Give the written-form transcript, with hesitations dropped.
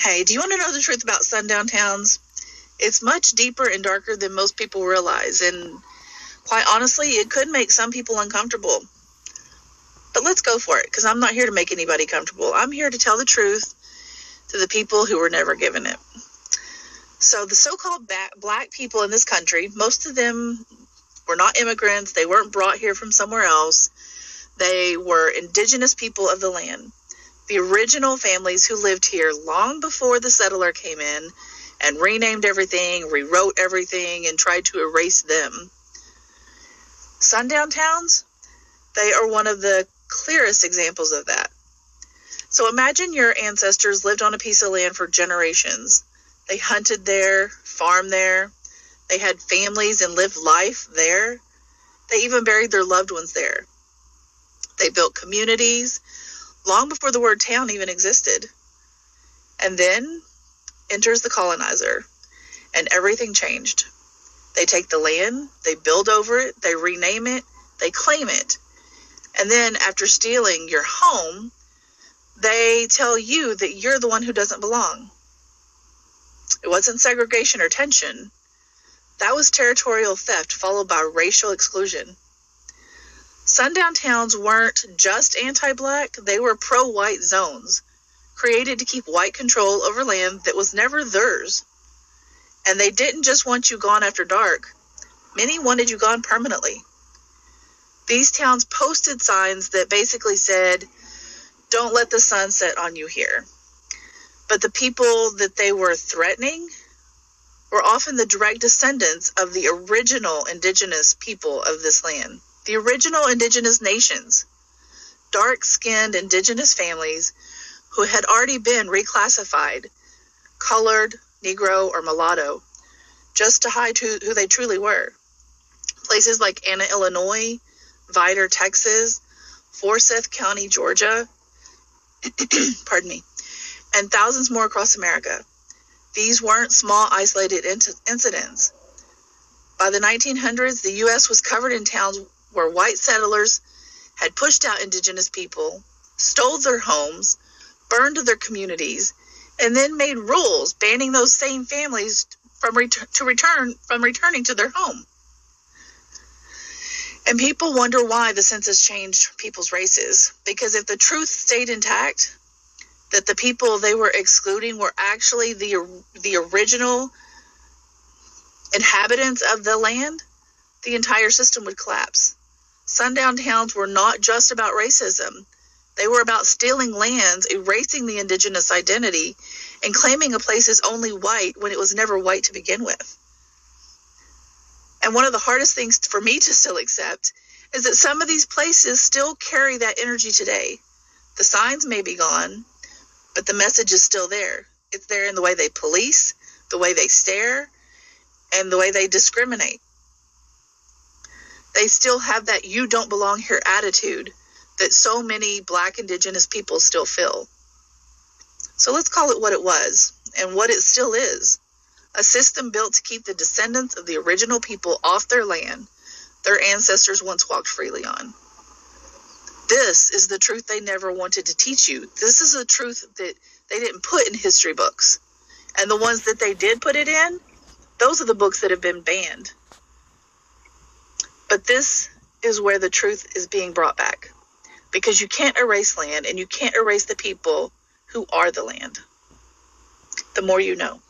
Hey, do you want to know the truth about sundown towns? It's much deeper and darker than most people realize, and quite honestly, it could make some people uncomfortable. But let's go for it, because I'm not here to make anybody comfortable. I'm here to tell the truth to the people who were never given it. So the so-called black people in this country, most of them were not immigrants. They weren't brought here from somewhere else. They were indigenous people of the land. The original families who lived here long before the settler came in and renamed everything, rewrote everything, and tried to erase them. Sundown towns, they are one of the clearest examples of that. So imagine your ancestors lived on a piece of land for generations. They hunted there, farmed there. They had families and lived life there. They even buried their loved ones there. They built communities long before the word town even existed. And then enters the colonizer, and everything changed. They take the land, they build over it, they rename it, they claim it. And then after stealing your home, they tell you that you're the one who doesn't belong. It wasn't segregation or tension. That was territorial theft followed by racial exclusion. Sundown towns weren't just anti-black, they were pro-white zones, created to keep white control over land that was never theirs. And they didn't just want you gone after dark. Many wanted you gone permanently. These towns posted signs that basically said, "Don't let the sun set on you here." But the people that they were threatening were often the direct descendants of the original indigenous people of this land. The original indigenous nations, dark-skinned indigenous families who had already been reclassified, colored, Negro, or mulatto, just to hide who they truly were. Places like Anna, Illinois, Vidor, Texas, Forsyth County, Georgia, pardon me, and thousands more across America. These weren't small, isolated incidents. By the 1900s, the U.S. was covered in towns where white settlers had pushed out indigenous people, stole their homes, burned their communities, and then made rules banning those same families from returning to their home. And people wonder why the census changed people's races. Because if the truth stayed intact, that the people they were excluding were actually the original inhabitants of the land, the entire system would collapse. Sundown towns were not just about racism. They were about stealing lands, erasing the indigenous identity, and claiming a place as only white when it was never white to begin with. And one of the hardest things for me to still accept is that some of these places still carry that energy today. The signs may be gone, but the message is still there. It's there in the way they police, the way they stare, and the way they discriminate. They still have that "you don't belong here" attitude that so many Black indigenous people still feel. So let's call it what it was and what it still is. A system built to keep the descendants of the original people off their land their ancestors once walked freely on. This is the truth they never wanted to teach you. This is the truth that they didn't put in history books. And the ones that they did put it in, those are the books that have been banned. But this is where the truth is being brought back. Because you can't erase land and you can't erase the people who are the land. The more you know.